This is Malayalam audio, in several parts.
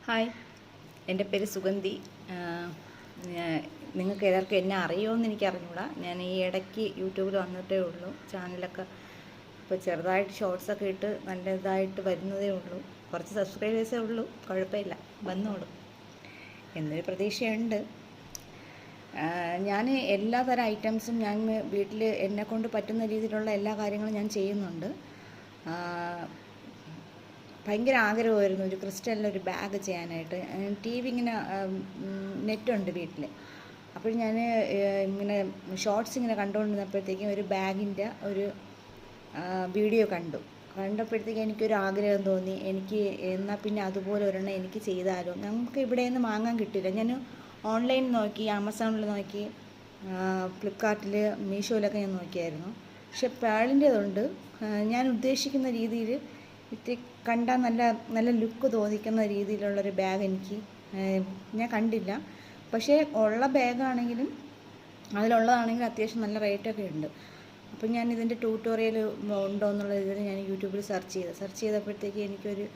ഹായ്, എൻ്റെ പേര് സുഗന്ധി. നിങ്ങൾക്ക് ഏതാർക്കും എന്നെ അറിയുമോയെന്ന് എനിക്ക് അറിഞ്ഞൂടാ. ഞാൻ ഈ ഇടയ്ക്ക് യൂട്യൂബിൽ വന്നിട്ടേ ഉള്ളൂ. ചാനലൊക്കെ ഇപ്പോൾ ചെറുതായിട്ട് ഷോർട്സൊക്കെ ഇട്ട് നല്ലതായിട്ട് വരുന്നതേ ഉള്ളൂ. കുറച്ച് സബ്സ്ക്രൈബേഴ്സേ ഉള്ളൂ, കുഴപ്പമില്ല, വന്നോളൂ എന്നൊരു പ്രതീക്ഷയുണ്ട്. ഞാൻ എല്ലാ തരം ഐറ്റംസും ഞാൻ വീട്ടിൽ എന്നെക്കൊണ്ട് പറ്റുന്ന രീതിയിലുള്ള എല്ലാ കാര്യങ്ങളും ഞാൻ ചെയ്യുന്നുണ്ട്. ഭയങ്കര ആഗ്രഹമായിരുന്നു ഒരു ക്രിസ്റ്റലിൻ്റെ ഒരു ബാഗ് ചെയ്യാനായിട്ട്. ടി വി ഇങ്ങനെ നെറ്റുണ്ട് വീട്ടിൽ. അപ്പോൾ ഞാൻ ഇങ്ങനെ ഷോർട്സ് ഇങ്ങനെ കണ്ടുകൊണ്ടിരുന്നപ്പോഴത്തേക്കും ഒരു ബാഗിൻ്റെ ഒരു വീഡിയോ കണ്ടപ്പോഴത്തേക്കും എനിക്കൊരു ആഗ്രഹം തോന്നി. എനിക്ക് എന്നാൽ പിന്നെ അതുപോലെ ഒരെണ്ണം എനിക്ക് ചെയ്താലോ. നമുക്ക് ഇവിടെ നിന്ന് വാങ്ങാൻ കിട്ടില്ല. ഞാൻ ഓൺലൈനിൽ നോക്കി, ആമസോണിൽ നോക്കി, ഫ്ലിപ്കാർട്ടിൽ, മീഷോയിലൊക്കെ ഞാൻ നോക്കിയായിരുന്നു. പക്ഷെ പേളിൻ്റേതുണ്ട്. ഞാൻ ഉദ്ദേശിക്കുന്ന രീതിയിൽ ഇത്തിരി കണ്ടാൽ നല്ല നല്ല ലുക്ക് തോന്നിക്കുന്ന രീതിയിലുള്ളൊരു ബാഗ് എനിക്ക് ഞാൻ കണ്ടില്ല. പക്ഷേ ഉള്ള ബാഗാണെങ്കിലും അതിലുള്ളതാണെങ്കിലും അത്യാവശ്യം നല്ല റേറ്റൊക്കെ ഉണ്ട്. അപ്പം ഞാൻ ഇതിൻ്റെ ട്യൂട്ടോറിയൽ ഉണ്ടോ എന്നുള്ള ഇതിൽ ഞാൻ യൂട്യൂബിൽ സെർച്ച് ചെയ്തപ്പോഴത്തേക്ക് എനിക്കൊരു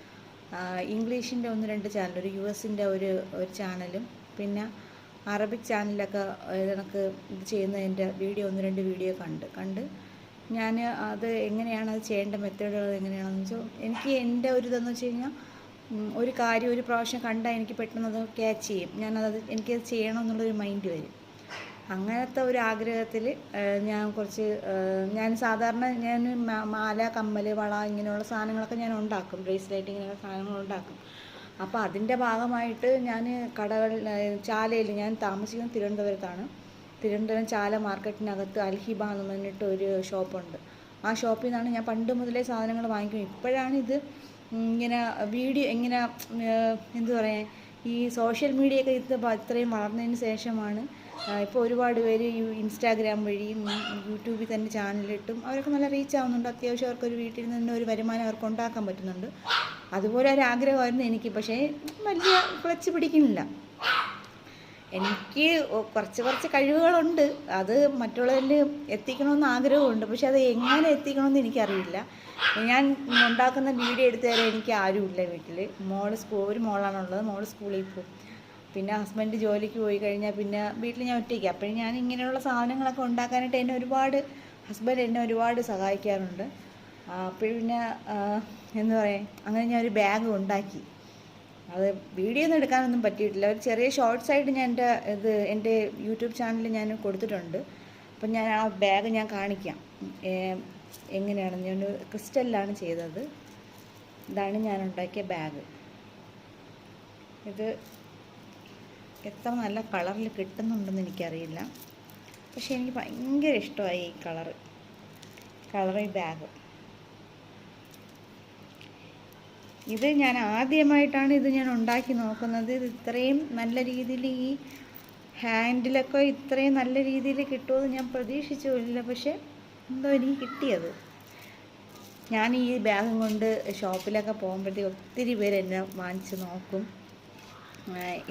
ഇംഗ്ലീഷിൻ്റെ 1-2 ചാനൽ, ഒരു US-ൻ്റെ ഒരു ചാനലും പിന്നെ അറബിക് ചാനലൊക്കെ ഇതൊക്കെ ഇത് ചെയ്യുന്നതിൻ്റെ വീഡിയോ 1-2 വീഡിയോ കണ്ട് ഞാൻ അത് എങ്ങനെയാണ് അത് ചെയ്യേണ്ട മെത്തേഡുകൾ എങ്ങനെയാണെന്ന് വെച്ചാൽ എനിക്ക് എൻ്റെ ഒരു ഇതെന്ന് വെച്ച് കഴിഞ്ഞാൽ ഒരു കാര്യം ഒരു പ്രാവശ്യം കണ്ടാൽ എനിക്ക് പെട്ടെന്ന് അത് ക്യാച്ച് ചെയ്യും. എനിക്കത് ചെയ്യണം എന്നുള്ളൊരു മൈൻഡ് വരും. അങ്ങനത്തെ ഒരു ആഗ്രഹത്തിൽ ഞാൻ സാധാരണ മാല, കമ്മൽ, വള ഇങ്ങനെയുള്ള സാധനങ്ങളൊക്കെ ഞാൻ ഉണ്ടാക്കും. ബ്രേസ്ലെറ്റ് ഇങ്ങനെയുള്ള സാധനങ്ങൾ ഉണ്ടാക്കും. അപ്പോൾ അതിൻ്റെ ഭാഗമായിട്ട് ഞാൻ ചാലയിൽ, ഞാൻ താമസിക്കുന്നത് തിരുവനന്തപുരത്താണ്. തിരുവനന്തപുരം ചാല മാർക്കറ്റിനകത്ത് അൽഹിബ എന്ന് പറഞ്ഞിട്ട് ഒരു ഷോപ്പുണ്ട്. ആ ഷോപ്പിൽ നിന്നാണ് ഞാൻ പണ്ട് മുതലേ സാധനങ്ങൾ വാങ്ങിക്കും. ഇപ്പോഴാണ് ഇത് ഇങ്ങനെ വീഡിയോ ഇങ്ങനെ എന്തു പറയാൻ, ഈ സോഷ്യൽ മീഡിയയൊക്കെ ഇത്രയും വളർന്നതിന് ശേഷമാണ് ഇപ്പോൾ ഒരുപാട് പേര് ഇൻസ്റ്റാഗ്രാം വഴിയും യൂട്യൂബിൽ തന്നെ ചാനലിട്ടും അവരൊക്കെ നല്ല റീച്ച് ആവുന്നുണ്ട്. അത്യാവശ്യം അവർക്കൊരു വീട്ടിൽ നിന്ന് ഒരു വരുമാനം അവർക്ക് ഉണ്ടാക്കാൻ പറ്റുന്നുണ്ട്. അതുപോലെ ഒരു ആഗ്രഹമായിരുന്നു എനിക്ക്. പക്ഷേ വലിയ ക്ലച്ച് പിടിക്കുന്നില്ല. എനിക്ക് കുറച്ച് കഴിവുകളുണ്ട്. അത് മറ്റുള്ളവരിൽ എത്തിക്കണമെന്ന് ആഗ്രഹമുണ്ട്. പക്ഷെ അത് എങ്ങനെ എത്തിക്കണമെന്ന് എനിക്കറിയില്ല. ഞാൻ ഉണ്ടാക്കുന്ന വീഡിയോ എടുത്തു തരാൻ എനിക്ക് ആരുമില്ല വീട്ടിൽ. ഒരു മോളാണുള്ളത്. മോള് സ്കൂളിൽ പോകും. പിന്നെ ഹസ്ബൻഡ് ജോലിക്ക് പോയി കഴിഞ്ഞാൽ പിന്നെ വീട്ടിൽ ഞാൻ ഒറ്റയ്ക്ക്. അപ്പോഴും ഞാൻ ഇങ്ങനെയുള്ള സാധനങ്ങളൊക്കെ ഉണ്ടാക്കാനായിട്ട് ഹസ്ബൻഡ് എന്നെ ഒരുപാട് സഹായിക്കാറുണ്ട്. അപ്പോഴും പിന്നെ എന്താ പറയുക, അങ്ങനെ ഞാൻ ഒരു ബാഗ് ഉണ്ടാക്കി. അത് വീഡിയോ ഒന്നും എടുക്കാനൊന്നും പറ്റിയിട്ടില്ല. ഒരു ചെറിയ ഷോർട്സായിട്ട് ഞാൻ എൻ്റെ യൂട്യൂബ് ചാനലിൽ ഞാൻ കൊടുത്തിട്ടുണ്ട്. അപ്പം ഞാൻ ആ ബാഗ് ഞാൻ കാണിക്കാം എങ്ങനെയാണെന്ന്. ഞാൻ ക്രിസ്റ്റലിലാണ് ചെയ്തത്. ഇതാണ് ഞാൻ ഉണ്ടാക്കിയ ബാഗ്. ഇത് എത്ര നല്ല കളറിൽ കിട്ടുന്നുണ്ടെന്ന് എനിക്കറിയില്ല. പക്ഷേ എനിക്ക് ഭയങ്കര ഇഷ്ടമായി ഈ കളർ ബാഗ്. ഇത് ഞാൻ ആദ്യമായിട്ടാണ് ഇത് ഞാൻ ഉണ്ടാക്കി നോക്കുന്നത്. ഇത് ഇത്രയും നല്ല രീതിയിൽ ഈ ഹാൻഡിലൊക്കെ ഇത്രയും നല്ല രീതിയിൽ കിട്ടുമെന്ന് ഞാൻ പ്രതീക്ഷിച്ചില്ല. പക്ഷേ എന്തോ എനിക്ക് കിട്ടിയത്. ഞാൻ ഈ ബാഗും കൊണ്ട് ഷോപ്പിലൊക്കെ പോകുമ്പോഴത്തേക്ക് ഒത്തിരി പേര് എന്നെ വാങ്ങിച്ച് നോക്കും.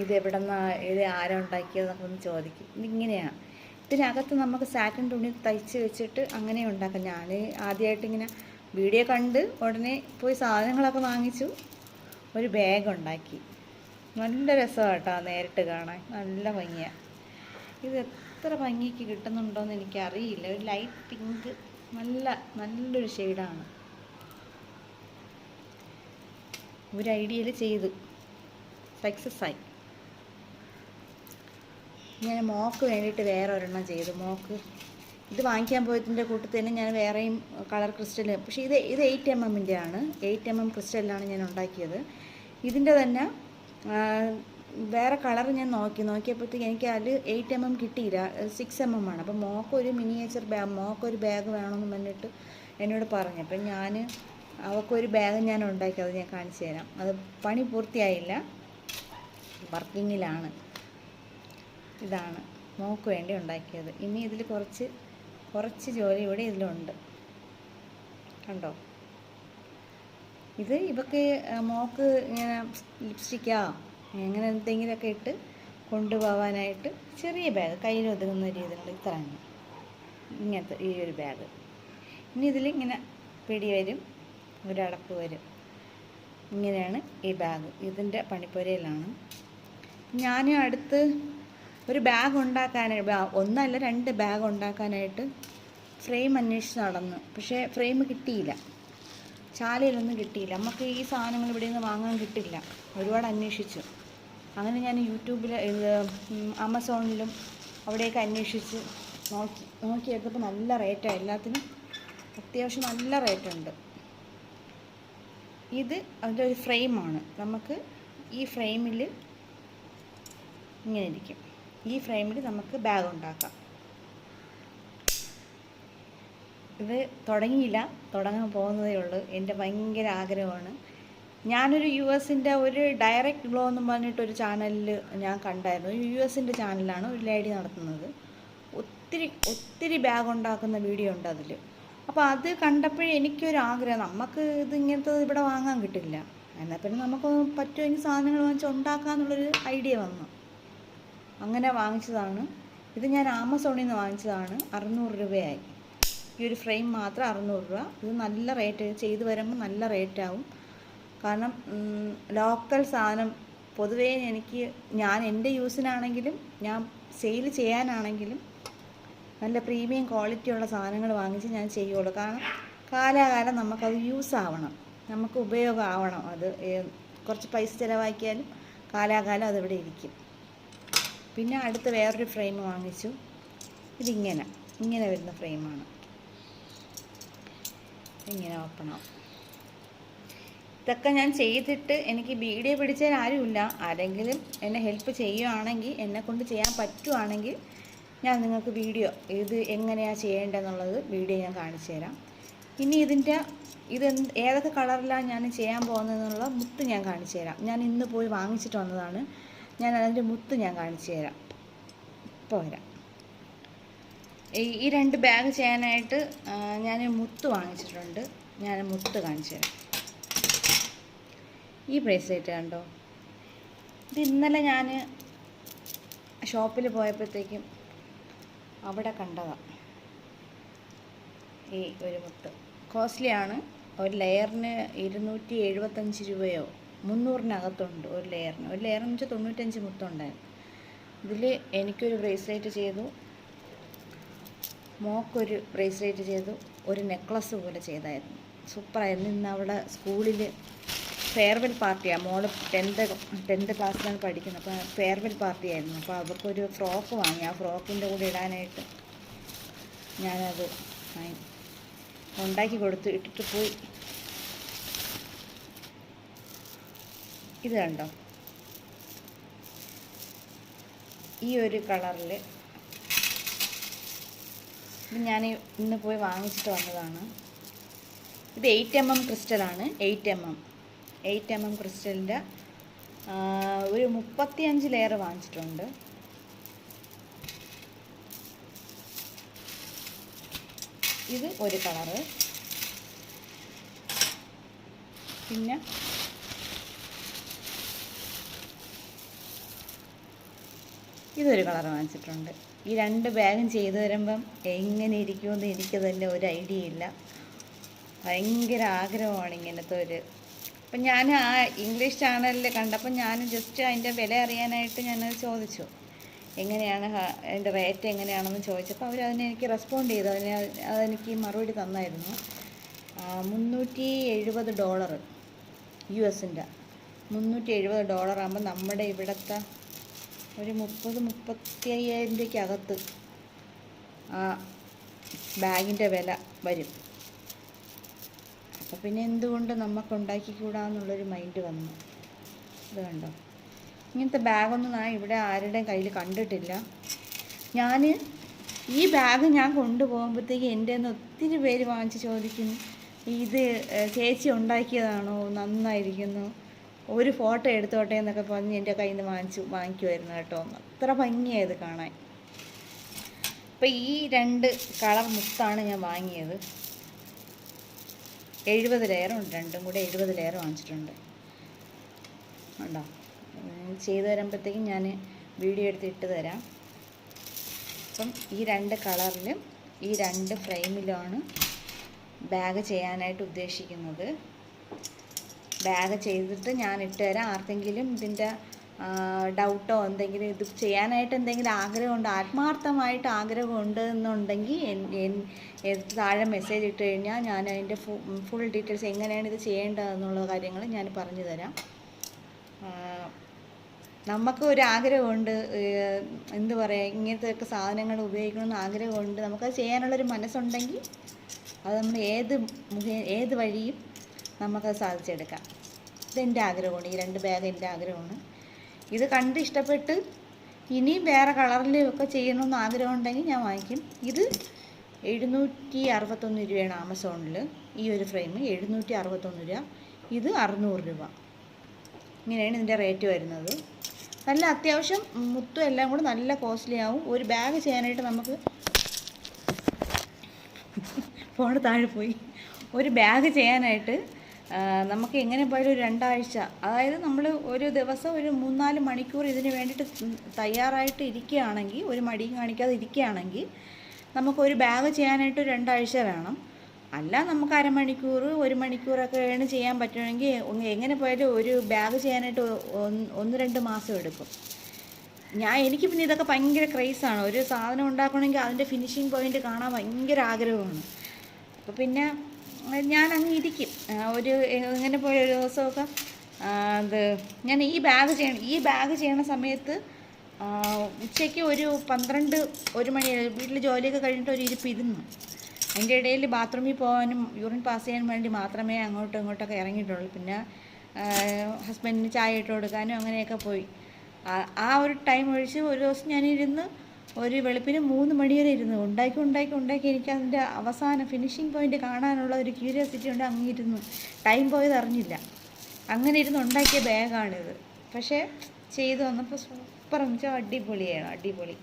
ഇത് ആരാ ഉണ്ടാക്കിയതെന്നൊക്കെ ഒന്ന് ചോദിക്കും. ഇതിങ്ങനെയാണ്. ഇതിനകത്ത് നമുക്ക് സാറ്റിൻ തുണി തയ്ച്ച് വെച്ചിട്ട് അങ്ങനെ ഉണ്ടാക്കാം. ഞാൻ ആദ്യമായിട്ട് ഇങ്ങനെ വീഡിയോ കണ്ട് ഉടനെ പോയി സാധനങ്ങളൊക്കെ വാങ്ങിച്ചു, ഒരു ബാഗ് ഉണ്ടാക്കി. നല്ല രസമാണ് കേട്ടോ നേരിട്ട് കാണാൻ, നല്ല ഭംഗിയാണ്. ഇത് എത്ര ഭംഗിക്ക് കിട്ടുന്നുണ്ടോയെന്ന് എനിക്കറിയില്ല. ഒരു ലൈറ്റ് പിങ്ക്, നല്ലൊരു ഷെയ്ഡാണ്. ഒരു ഐഡിയയിൽ ചെയ്തു, സക്സസ്സായി. ഞാൻ മോക്ക് വേണ്ടിയിട്ട് വേറെ ഒരെണ്ണം ചെയ്തു. മോക്ക് ഇത് വാങ്ങിക്കാൻ പോയതിൻ്റെ കൂട്ടത്തിൽ തന്നെ ഞാൻ വേറെയും കളർ ക്രിസ്റ്റൽ, പക്ഷേ ഇത് 8mm ആണ്. 8mm ക്രിസ്റ്റലിലാണ് ഞാൻ ഉണ്ടാക്കിയത്. ഇതിൻ്റെ തന്നെ വേറെ കളർ ഞാൻ നോക്കിയപ്പോഴത്തേക്ക് എനിക്ക് അതിൽ 8mm കിട്ടിയില്ല, 6mm ആണ്. അപ്പോൾ മോക്കൊരു മിനിയേച്ചർ മോക്കൊരു ബാഗ് വേണമെന്ന് പറഞ്ഞിട്ട് എന്നോട് പറഞ്ഞു. അപ്പം അവൾക്കൊരു ബാഗ് ഞാൻ ഉണ്ടാക്കി. അത് ഞാൻ കാണിച്ചു തരാം. അത് പണി പൂർത്തിയായില്ല, വർക്കിങ്ങിലാണ്. ഇതാണ് മോക്ക് വേണ്ടി ഉണ്ടാക്കിയത്. ഇനി ഇതിൽ കുറച്ച് ജോലി ഇവിടെ ഇതിലുണ്ട്, കണ്ടോ. ഇത് ഇവക്ക് മോക്ക് ഇങ്ങനെ ലിപ്സ്റ്റിക്കാ അങ്ങനെ എന്തെങ്കിലുമൊക്കെ ഇട്ട് കൊണ്ടുപോകാനായിട്ട് ചെറിയ ബാഗ്, കയ്യിൽ ഒതുങ്ങുന്ന രീതിയിലുള്ള ഇത്രയാണ് ഇങ്ങനത്തെ ഈ ഒരു ബാഗ്. ഇനി ഇതിലിങ്ങനെ പിടി വരും, ഒരടപ്പ് വരും. ഇങ്ങനെയാണ് ഈ ബാഗ്. ഇതിൻ്റെ പണിപ്പുരയിലാണ്. ഞാൻ അടുത്ത് ഒരു ബാഗ് ഉണ്ടാക്കാനായിട്ട്, ഒന്നല്ല 2 ബാഗ് ഉണ്ടാക്കാനായിട്ട് ഫ്രെയിം അന്വേഷിച്ച് നടന്നു. പക്ഷേ ഫ്രെയിം കിട്ടിയില്ല, ചാലയിലൊന്നും കിട്ടിയില്ല. നമുക്ക് ഈ സാധനങ്ങൾ ഇവിടെ നിന്ന് വാങ്ങാൻ കിട്ടില്ല. ഒരുപാട് അന്വേഷിച്ചു. അങ്ങനെ ഞാൻ യൂട്യൂബിൽ, ആമസോണിലും അവിടെയൊക്കെ അന്വേഷിച്ച് നോക്കിയെടുത്തപ്പോൾ നല്ല റേറ്റാണ്. എല്ലാത്തിനും അത്യാവശ്യം നല്ല റേറ്റുണ്ട്. ഇത് അതിൻ്റെ ഒരു ഫ്രെയിമാണ്. നമുക്ക് ഈ ഫ്രെയിമിൽ ഇങ്ങനെ ഇരിക്കും. ഈ ഫ്രെയിമിൽ നമുക്ക് ബാഗ് ഉണ്ടാക്കാം. ഇത് തുടങ്ങിയില്ല, തുടങ്ങാൻ പോകുന്നതേ ഉള്ളൂ. എൻ്റെ ഭയങ്കര ആഗ്രഹമാണ്. ഞാനൊരു US-ൻ്റെ ഒരു ഡയറക്റ്റ് ഗ്ലോ എന്ന് പറഞ്ഞിട്ടൊരു ചാനലിൽ ഞാൻ കണ്ടായിരുന്നു. ഒരു US-ൻ്റെ ചാനലാണ് ഒരു ലേഡി നടത്തുന്നത്. ഒത്തിരി ബാഗ് ഉണ്ടാക്കുന്ന വീഡിയോ ഉണ്ട് അതിൽ. അപ്പോൾ അത് കണ്ടപ്പോഴേ എനിക്കൊരു ആഗ്രഹം, നമുക്ക് ഇങ്ങനത്തെ ഇവിടെ വാങ്ങാൻ കിട്ടില്ല, എന്നാൽ പിന്നെ നമുക്ക് പറ്റുമെങ്കിൽ സാധനങ്ങൾ വാങ്ങിച്ച് ഉണ്ടാക്കാമെന്നുള്ളൊരു ഐഡിയ വന്നു. അങ്ങനെ വാങ്ങിച്ചതാണ്. ഇത് ഞാൻ ആമസോണിൽ നിന്ന് വാങ്ങിച്ചതാണ്. 600 രൂപയായി. ഈ ഒരു ഫ്രെയിം മാത്രം 600 രൂപ. ഇത് നല്ല റേറ്റ്, ചെയ്ത് വരുമ്പോൾ നല്ല റേറ്റാവും. കാരണം ലോക്കൽ സാധനം പൊതുവേ ഞാൻ എൻ്റെ യൂസിനാണെങ്കിലും ഞാൻ സെയിൽ ചെയ്യാനാണെങ്കിലും നല്ല പ്രീമിയം ക്വാളിറ്റിയുള്ള സാധനങ്ങൾ വാങ്ങിച്ച് ഞാൻ ചെയ്യുള്ളൂ. കാരണം കാലാകാലം നമുക്കത് യൂസ് ആവണം, നമുക്ക് ഉപയോഗമാവണം. അത് കുറച്ച് പൈസ ചിലവാക്കിയാലും കാലാകാലം അതിവിടെ ഇരിക്കും. പിന്നെ അടുത്ത് വേറൊരു ഫ്രെയിം വാങ്ങിച്ചു. ഇങ്ങനെ വരുന്ന ഫ്രെയിമാണ്. ഇങ്ങനെ ഓപ്പണാവും. ഇതൊക്കെ ഞാൻ ചെയ്തിട്ട് എനിക്ക് വീഡിയോ പിടിച്ചാൽ ആരുമില്ല. ആരെങ്കിലും എന്നെ ഹെൽപ്പ് ചെയ്യുകയാണെങ്കിൽ, എന്നെക്കൊണ്ട് ചെയ്യാൻ പറ്റുവാണെങ്കിൽ ഞാൻ നിങ്ങൾക്ക് വീഡിയോ ഇത് എങ്ങനെയാണ് ചെയ്യേണ്ടതെന്നുള്ളത് വീഡിയോ ഞാൻ കാണിച്ചു തരാം. ഇനി ഇത് ഏതൊക്കെ കളറിലാണ് ഞാൻ ചെയ്യാൻ പോകുന്നതെന്നുള്ള മുത്ത് ഞാൻ കാണിച്ചു തരാം. ഞാൻ ഇന്ന് പോയി വാങ്ങിച്ചിട്ട് വന്നതാണ്. ഞാൻ അതിൻ്റെ മുത്ത് ഞാൻ കാണിച്ചു തരാം. ഇപ്പോൾ വരാം. ഈ 2 ബാഗ് ചെയ്യാനായിട്ട് ഞാൻ മുത്ത് വാങ്ങിച്ചിട്ടുണ്ട്. ഞാൻ മുത്ത് കാണിച്ചു തരാം. ഈ ബ്രേസ്ലെറ്റ് കണ്ടോ? ഇത് ഇന്നലെ ഞാൻ ഷോപ്പിൽ പോയപ്പോഴത്തേക്കും അവിടെ കണ്ടതാണ്. ഈ ഒരു മുത്ത് കോസ്റ്റ്ലിയാണ്. ഒരു ലെയറിന് 275 രൂപയോ 300-നകത്തുണ്ട് ഒരു ലെയറിന്. ഒരു ലെയറിന് വെച്ചാൽ 95 മുത്തുണ്ടായിരുന്നു. ഇതിൽ എനിക്കൊരു ബ്രേസ്ലെറ്റ് ചെയ്തു, മോക്കൊരു ബ്രേസ്ലെറ്റ് ചെയ്തു, ഒരു നെക്ലസ് പോലെ ചെയ്തായിരുന്നു. സൂപ്പറായിരുന്നു. ഇന്ന് അവിടെ സ്കൂളിൽ ഫെയർവെൽ പാർട്ടിയാണ്. മോള് 10th ക്ലാസ്സിലാണ് പഠിക്കുന്നത്. അപ്പോൾ ഫെയർവെൽ പാർട്ടിയായിരുന്നു. അപ്പോൾ അവർക്കൊരു ഫ്രോക്ക് വാങ്ങി. ആ ഫ്രോക്കിൻ്റെ കൂടെ ഇടാനായിട്ട് ഞാനത് ഉണ്ടാക്കി കൊടുത്തു, ഇട്ടിട്ട് പോയി. ഇത് കണ്ടോ? ഈ ഒരു കളറിൽ ഇത് ഞാൻ ഇന്ന് പോയി വാങ്ങിച്ചിട്ട് വന്നതാണ്. ഇത് 8mm ക്രിസ്റ്റലാണ്. 8mm ക്രിസ്റ്റലിൻ്റെ ഒരു 35 ലെയർ വാങ്ങിച്ചിട്ടുണ്ട്. ഇത് ഒരു കളറ്. പിന്നെ ഇതൊരു കളർ വാങ്ങിച്ചിട്ടുണ്ട്. ഈ 2 ബാഗും ചെയ്തു വരുമ്പം എങ്ങനെ ഇരിക്കുമെന്ന് എനിക്ക് തന്നെ ഒരു ഐഡിയ ഇല്ല. ഭയങ്കര ആഗ്രഹമാണ് ഇങ്ങനത്തെ ഒരു. അപ്പം ഞാൻ ആ ഇംഗ്ലീഷ് ചാനലിൽ കണ്ടപ്പോൾ ഞാൻ ജസ്റ്റ് അതിൻ്റെ വില അറിയാനായിട്ട് ഞാനത് ചോദിച്ചു, എങ്ങനെയാണ് അതിൻ്റെ റേറ്റ് എങ്ങനെയാണെന്ന് ചോദിച്ചപ്പോൾ എനിക്ക് റെസ്പോണ്ട് ചെയ്തു. അതെനിക്ക് മറുപടി തന്നായിരുന്നു. $370 US-ൻ്റെ. $370 ആകുമ്പോൾ നമ്മുടെ ഇവിടുത്തെ ഒരു 30-35 രൂപയ്ക്കകത്ത് ആ ബാഗിൻ്റെ വില വരും. അപ്പോൾ പിന്നെ എന്തുകൊണ്ട് നമുക്ക് ഉണ്ടാക്കിക്കൂടാന്നുള്ളൊരു മൈൻഡ് വന്നു. ഇത് കണ്ടോ? ഇങ്ങനത്തെ ബാഗൊന്നും ഞാൻ ഇവിടെ ആരുടെയും കയ്യിൽ കണ്ടിട്ടില്ല. ഈ ബാഗ് ഞാൻ കൊണ്ടുപോകുമ്പോഴത്തേക്ക് എൻ്റെ നിന്ന് ഒത്തിരി പേര് വാങ്ങിച്ച് ചോദിക്കുന്നു, ഇത് ചേച്ചി ഉണ്ടാക്കിയതാണോ, നന്നായിരിക്കുന്നു, ഒരു ഫോട്ടോ എടുത്തോട്ടെ എന്നൊക്കെ പറഞ്ഞ് എൻ്റെ കയ്യിൽ നിന്ന് വാങ്ങിക്കുമായിരുന്നു കേട്ടോ. അത്ര ഭംഗിയായത് കാണാൻ. അപ്പോൾ ഈ 2 കളർ മുത്താണ് ഞാൻ വാങ്ങിയത്. 70 ലെയറുണ്ട്. രണ്ടും കൂടെ 70 ലെയർ വാങ്ങിച്ചിട്ടുണ്ട്. ഉണ്ടോ? ചെയ്തു തരുമ്പോഴത്തേക്കും ഞാൻ വീഡിയോ എടുത്തിട്ട് തരാം. അപ്പം ഈ 2 കളറിലും ഈ 2 ഫ്രെയിമിലാണ് ബാഗ് ചെയ്യാനായിട്ട് ഉദ്ദേശിക്കുന്നത്. ബാഗ് ചെയ്തിട്ട് ഞാൻ ഇട്ടുതരാം. ആർക്കെങ്കിലും ഇതിൻ്റെ ഡൗട്ടോ എന്തെങ്കിലും ഇത് ചെയ്യാനായിട്ട് എന്തെങ്കിലും ആഗ്രഹമുണ്ട്, ആത്മാർത്ഥമായിട്ട് ആഗ്രഹമുണ്ട് എന്നുണ്ടെങ്കിൽ താഴെ മെസ്സേജ് ഇട്ട് കഴിഞ്ഞാൽ ഞാൻ അതിൻ്റെ ഫുൾ ഡീറ്റെയിൽസ് എങ്ങനെയാണ് ഇത് ചെയ്യേണ്ടതെന്നുള്ള കാര്യങ്ങൾ ഞാൻ പറഞ്ഞു തരാം. നമുക്ക് ഒരു ആഗ്രഹമുണ്ട്, എന്ത് പറയുക, ഇങ്ങനത്തെയൊക്കെ സാധനങ്ങൾ ഉപയോഗിക്കണമെന്ന് ആഗ്രഹമുണ്ട്. നമുക്കത് ചെയ്യാനുള്ളൊരു മനസ്സുണ്ടെങ്കിൽ അത് നമ്മൾ ഏത് വഴിയും നമുക്കത് സാധിച്ചെടുക്കാം. ഇതെൻ്റെ ആഗ്രഹമാണ്. ഈ 2 ബാഗ് എൻ്റെ ആഗ്രഹമാണ്. ഇത് കണ്ട് ഇഷ്ടപ്പെട്ട് ഇനിയും വേറെ കളറിലൊക്കെ ചെയ്യണമെന്ന് ആഗ്രഹമുണ്ടെങ്കിൽ ഞാൻ വാങ്ങിക്കും. ഇത് 761 രൂപയാണ് ആമസോണിൽ. ഈ ഒരു ഫ്രെയിം 761 രൂപ, ഇത് 600 രൂപ. ഇങ്ങനെയാണ് ഇതിൻ്റെ റേറ്റ് വരുന്നത്. നല്ല അത്യാവശ്യം മുത്തും എല്ലാം കൂടെ നല്ല കോസ്റ്റ്ലി ആവും. ഒരു ബാഗ് ചെയ്യാനായിട്ട് നമുക്ക് ഫോണ് താഴെ പോയി. ഒരു ബാഗ് ചെയ്യാനായിട്ട് നമുക്ക് എങ്ങനെ പോയാലും ഒരു 2 ആഴ്ച, അതായത് നമ്മൾ ഒരു ദിവസം ഒരു 3-4 മണിക്കൂർ ഇതിന് വേണ്ടിയിട്ട് തയ്യാറായിട്ട് ഇരിക്കുകയാണെങ്കിൽ, ഒരു മടിയും കാണിക്കാതെ ഇരിക്കുകയാണെങ്കിൽ നമുക്കൊരു ബാഗ് ചെയ്യാനായിട്ട് 2 ആഴ്ച വേണം. അല്ല നമുക്ക് അരമണിക്കൂർ 1 മണിക്കൂറൊക്കെയാണ് ചെയ്യാൻ പറ്റുമെങ്കിൽ എങ്ങനെ പോയാലും ഒരു ബാഗ് ചെയ്യാനായിട്ട് 1-2 മാസം എടുക്കും. എനിക്ക് പിന്നെ ഇതൊക്കെ ഭയങ്കര ക്രേസാണ്. ഒരു സാധനം ഉണ്ടാക്കണമെങ്കിൽ അതിൻ്റെ ഫിനിഷിങ് പോയിൻ്റ് കാണാൻ ഭയങ്കര ആഗ്രഹമാണ്. അപ്പോൾ പിന്നെ ഞാൻ അങ്ങ് ഇരിക്കും. എങ്ങനെ പോയ ഒരു ദിവസമൊക്കെ ഞാൻ ഈ ബാഗ് ചെയ്യണ സമയത്ത് ഉച്ചയ്ക്ക് ഒരു 12-1 മണി വീട്ടിൽ ജോലിയൊക്കെ കഴിഞ്ഞിട്ട് ഒരു ഇരിപ്പ് ഇരുന്നു. അതിൻ്റെ ഇടയിൽ ബാത്റൂമിൽ പോകാനും യൂറിൻ പാസ് ചെയ്യാൻ വേണ്ടി മാത്രമേ അങ്ങോട്ടും ഇങ്ങോട്ടൊക്കെ ഇറങ്ങിയിട്ടുള്ളൂ. പിന്നെ ഹസ്ബൻഡിന് ചായ ഇട്ട് കൊടുക്കാനും അങ്ങനെയൊക്കെ പോയി. ആ ഒരു ടൈം ഒഴിച്ച് ഒരു ദിവസം ഞാനിരുന്ന് ഒരു വെളുപ്പിന് 3 മണി വരെ ഇരുന്നു ഉണ്ടാക്കി എനിക്ക് അതിൻ്റെ അവസാനം ഫിനിഷിങ് പോയിൻ്റ് കാണാനുള്ള ഒരു ക്യൂരിയോസിറ്റി ഉണ്ട്. അങ്ങിരുന്നു, ടൈം പോയത് അറിഞ്ഞില്ല. അങ്ങനെ ഇരുന്ന് ഉണ്ടാക്കിയ ബാഗാണിത്. പക്ഷേ ചെയ്തു വന്നപ്പോൾ സൂപ്പറെന്ന് വെച്ചാൽ അടിപൊളി.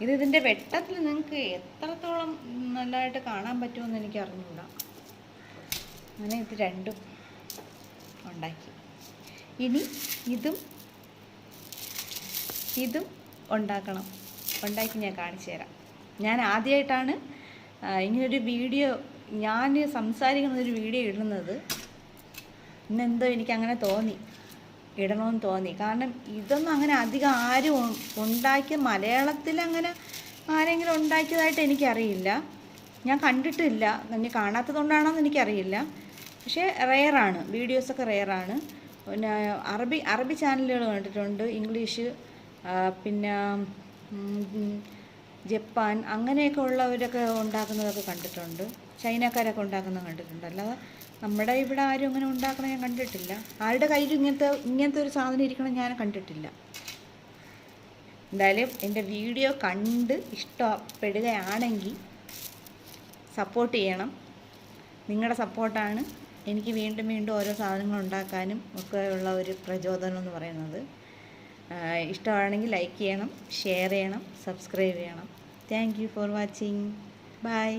ഇതിൻ്റെ വെട്ടത്തിൽ നിങ്ങൾക്ക് എത്രത്തോളം നല്ലതായിട്ട് കാണാൻ പറ്റുമെന്ന് എനിക്ക് അറിഞ്ഞൂടാ. അങ്ങനെ ഇത് 2ഉം ഉണ്ടാക്കി. ഇനി ഇതും ഉണ്ടാക്കി ഞാൻ കാണിച്ചു തരാം. ഞാൻ ആദ്യമായിട്ടാണ് ഇങ്ങനൊരു വീഡിയോ, ഞാൻ സംസാരിക്കുന്നൊരു വീഡിയോ ഇടുന്നത്. ഇന്നെന്തോ എനിക്കങ്ങനെ ഇടണമെന്ന് തോന്നി. കാരണം ഇതൊന്നും അങ്ങനെ അധികം ആരും ഉണ്ടാക്കിയ മലയാളത്തിൽ അങ്ങനെ ആരെങ്കിലും ഉണ്ടാക്കിയതായിട്ട് എനിക്കറിയില്ല. ഞാൻ കണ്ടിട്ടില്ല. ഇനി കാണാത്തതുകൊണ്ടാണോന്ന് എനിക്കറിയില്ല. പക്ഷേ റെയറാണ്, വീഡിയോസൊക്കെ റെയറാണ്. പിന്നെ അറബി ചാനലുകൾ കണ്ടിട്ടുണ്ട്, ഇംഗ്ലീഷ്, പിന്നെ ജപ്പാൻ അങ്ങനെയൊക്കെ ഉള്ളവരൊക്കെ ഉണ്ടാക്കുന്നതൊക്കെ കണ്ടിട്ടുണ്ട്. ചൈനക്കാരൊക്കെ ഉണ്ടാക്കുന്നത് കണ്ടിട്ടുണ്ട്. അല്ലാതെ നമ്മുടെ ഇവിടെ ആരും അങ്ങനെ ഉണ്ടാക്കണം ഞാൻ കണ്ടിട്ടില്ല. ആരുടെ കയ്യിലും ഇങ്ങനത്തെ ഒരു സാധനം ഇരിക്കണം ഞാൻ കണ്ടിട്ടില്ല. എന്തായാലും എൻ്റെ വീഡിയോ കണ്ട് ഇഷ്ടപ്പെടുകയാണെങ്കിൽ സപ്പോർട്ട് ചെയ്യണം. നിങ്ങളുടെ സപ്പോർട്ടാണ് എനിക്ക് വീണ്ടും ഓരോ സാധനങ്ങൾ ഉണ്ടാക്കാനും ഒക്കെ ഉള്ള ഒരു പ്രചോദനം എന്ന് പറയുന്നത്. ഇഷ്ടമാണെങ്കിൽ ലൈക്ക് ചെയ്യണം, ഷെയർ ചെയ്യണം, സബ്സ്ക്രൈബ് ചെയ്യണം. Thank you for watching. By.